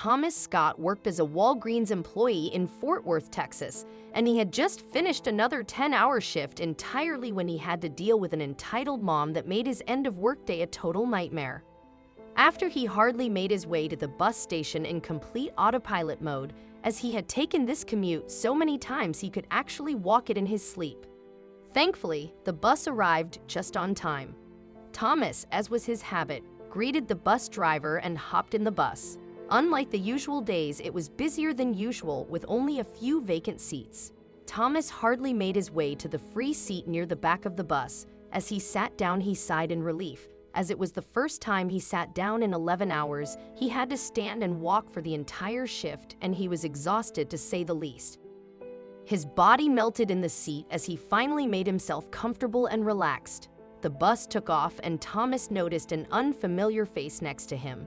Thomas Scott worked as a Walgreens employee in Fort Worth, Texas, and he had just finished another 10-hour shift entirely when he had to deal with an entitled mom that made his end of workday a total nightmare. After he hardly made his way to the bus station in complete autopilot mode, as he had taken this commute so many times he could actually walk it in his sleep. Thankfully, the bus arrived just on time. Thomas, as was his habit, greeted the bus driver and hopped in the bus. Unlike the usual days, it was busier than usual with only a few vacant seats. Thomas hardly made his way to the free seat near the back of the bus. As he sat down, he sighed in relief. As it was the first time he sat down in 11 hours, he had to stand and walk for the entire shift, and he was exhausted to say the least. His body melted in the seat as he finally made himself comfortable and relaxed. The bus took off, and Thomas noticed an unfamiliar face next to him.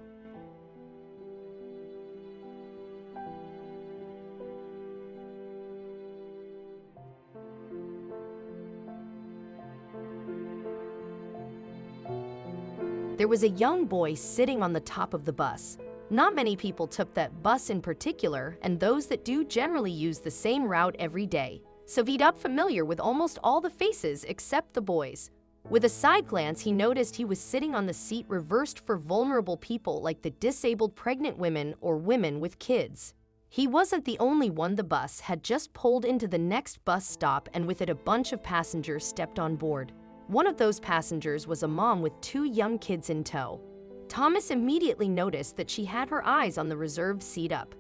There was a young boy sitting on the top of the bus. Not many people took that bus in particular, and those that do generally use the same route every day. So he'd up familiar with almost all the faces except the boys. With a side glance, he noticed he was sitting on the seat reversed for vulnerable people like the disabled pregnant women or women with kids. He wasn't the only one. The bus had just pulled into the next bus stop, and with it a bunch of passengers stepped on board. One of those passengers was a mom with 2 young kids in tow. Thomas immediately noticed that she had her eyes on the reserved seat up.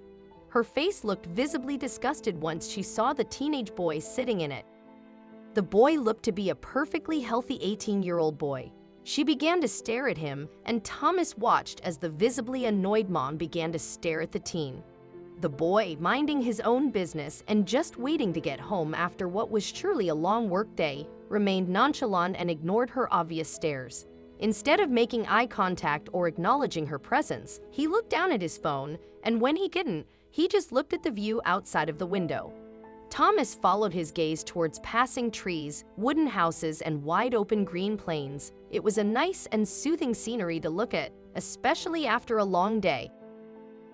Her face looked visibly disgusted once she saw the teenage boy sitting in it. The boy looked to be a perfectly healthy 18-year-old boy. She began to stare at him, and Thomas watched as the visibly annoyed mom began to stare at the teen. The boy, minding his own business and just waiting to get home after what was surely a long work day, remained nonchalant and ignored her obvious stares. Instead of making eye contact or acknowledging her presence, he looked down at his phone, and when he didn't, he just looked at the view outside of the window. Thomas followed his gaze towards passing trees, wooden houses, and wide-open green plains. It was a nice and soothing scenery to look at, especially after a long day.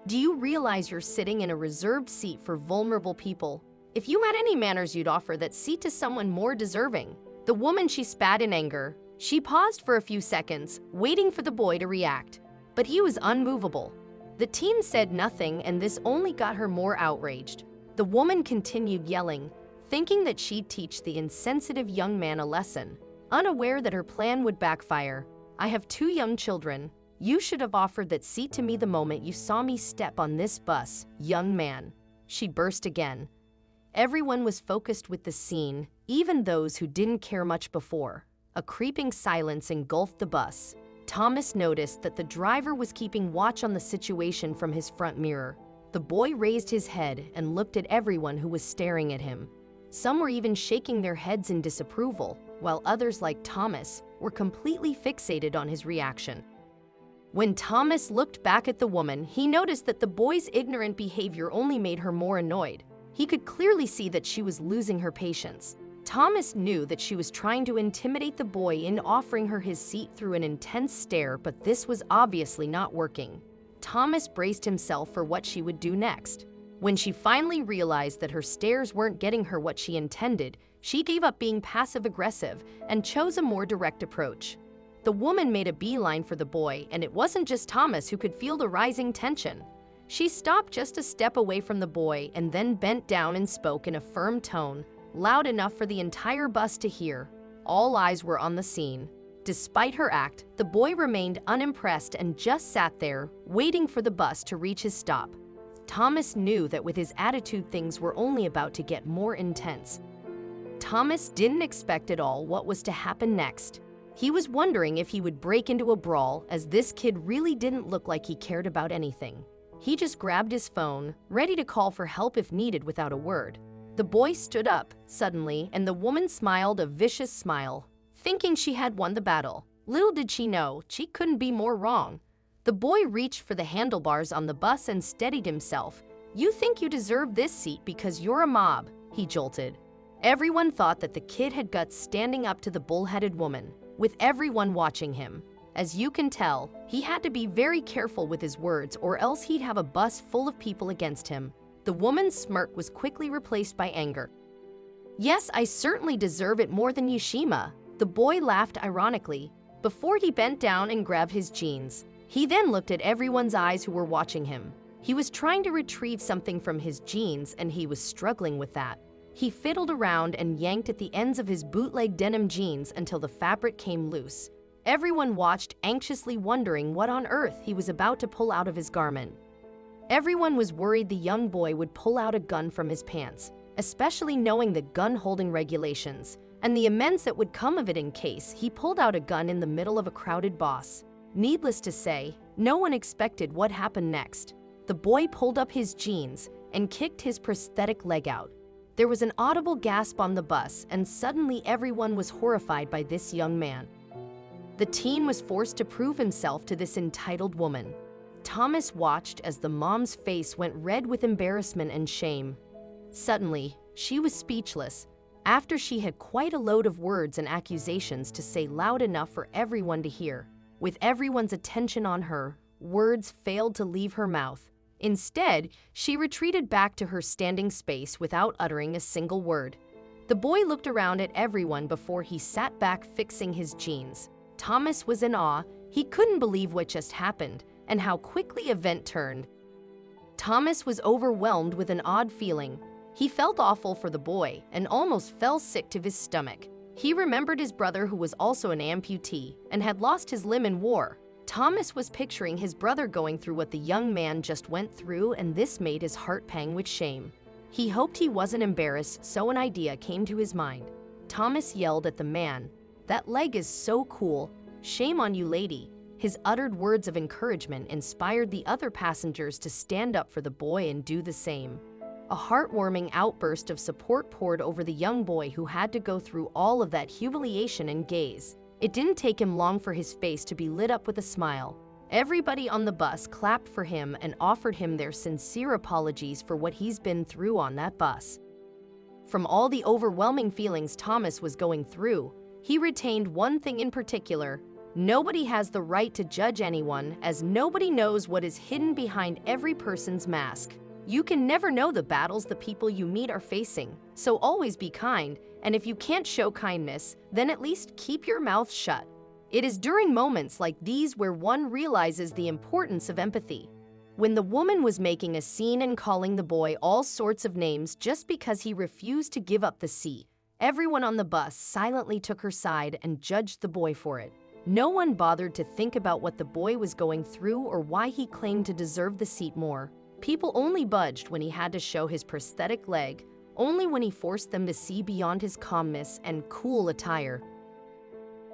Do you realize you're sitting in a reserved seat for vulnerable people? If you had any manners, you'd offer that seat to someone more deserving. The woman, she spat in anger. She paused for a few seconds, waiting for the boy to react. But he was unmovable. The teen said nothing, and this only got her more outraged. The woman continued yelling, thinking that she'd teach the insensitive young man a lesson, unaware that her plan would backfire. I have 2 young children. You should have offered that seat to me the moment you saw me step on this bus, young man. She burst again. Everyone was focused with the scene, even those who didn't care much before. A creeping silence engulfed the bus. Thomas noticed that the driver was keeping watch on the situation from his front mirror. The boy raised his head and looked at everyone who was staring at him. Some were even shaking their heads in disapproval, while others, like Thomas, were completely fixated on his reaction. When Thomas looked back at the woman, he noticed that the boy's ignorant behavior only made her more annoyed. He could clearly see that she was losing her patience. Thomas knew that she was trying to intimidate the boy in offering her his seat through an intense stare, but this was obviously not working. Thomas braced himself for what she would do next. When she finally realized that her stares weren't getting her what she intended, she gave up being passive-aggressive and chose a more direct approach. The woman made a beeline for the boy, and it wasn't just Thomas who could feel the rising tension. She stopped just a step away from the boy and then bent down and spoke in a firm tone, loud enough for the entire bus to hear. All eyes were on the scene. Despite her act, the boy remained unimpressed and just sat there, waiting for the bus to reach his stop. Thomas knew that with his attitude, things were only about to get more intense. Thomas didn't expect at all what was to happen next. He was wondering if he would break into a brawl, as this kid really didn't look like he cared about anything. He just grabbed his phone, ready to call for help if needed without a word. The boy stood up, suddenly, and the woman smiled a vicious smile, thinking she had won the battle. Little did she know, she couldn't be more wrong. The boy reached for the handlebars on the bus and steadied himself. "You think you deserve this seat because you're a mob," he jolted. Everyone thought that the kid had guts standing up to the bullheaded woman, with everyone watching him. As you can tell, he had to be very careful with his words or else he'd have a bus full of people against him. The woman's smirk was quickly replaced by anger. Yes, I certainly deserve it more than Yushima. The boy laughed ironically before he bent down and grabbed his jeans. He then looked at everyone's eyes who were watching him. He was trying to retrieve something from his jeans and he was struggling with that. He fiddled around and yanked at the ends of his bootleg denim jeans until the fabric came loose. Everyone watched, anxiously wondering what on earth he was about to pull out of his garment. Everyone was worried the young boy would pull out a gun from his pants, especially knowing the gun-holding regulations, and the immense that would come of it in case he pulled out a gun in the middle of a crowded bus. Needless to say, no one expected what happened next. The boy pulled up his jeans and kicked his prosthetic leg out. There was an audible gasp on the bus, and suddenly everyone was horrified by this young man. The teen was forced to prove himself to this entitled woman. Thomas watched as the mom's face went red with embarrassment and shame. Suddenly, she was speechless, after she had quite a load of words and accusations to say loud enough for everyone to hear. With everyone's attention on her, words failed to leave her mouth. Instead, she retreated back to her standing space without uttering a single word. The boy looked around at everyone before he sat back fixing his jeans. Thomas was in awe. He couldn't believe what just happened and how quickly event turned. Thomas was overwhelmed with an odd feeling. He felt awful for the boy and almost fell sick to his stomach. He remembered his brother, who was also an amputee and had lost his limb in war. Thomas was picturing his brother going through what the young man just went through, and this made his heart pang with shame. He hoped he wasn't embarrassed, so an idea came to his mind. Thomas yelled at the man, "That leg is so cool. Shame on you, lady." His uttered words of encouragement inspired the other passengers to stand up for the boy and do the same. A heartwarming outburst of support poured over the young boy who had to go through all of that humiliation and gaze. It didn't take him long for his face to be lit up with a smile. Everybody on the bus clapped for him and offered him their sincere apologies for what he's been through on that bus. From all the overwhelming feelings Thomas was going through, he retained one thing in particular: nobody has the right to judge anyone, as nobody knows what is hidden behind every person's mask. You can never know the battles the people you meet are facing, so always be kind, and if you can't show kindness, then at least keep your mouth shut. It is during moments like these where one realizes the importance of empathy. When the woman was making a scene and calling the boy all sorts of names just because he refused to give up the seat, everyone on the bus silently took her side and judged the boy for it. No one bothered to think about what the boy was going through or why he claimed to deserve the seat more. People only budged when he had to show his prosthetic leg, only when he forced them to see beyond his calmness and cool attire.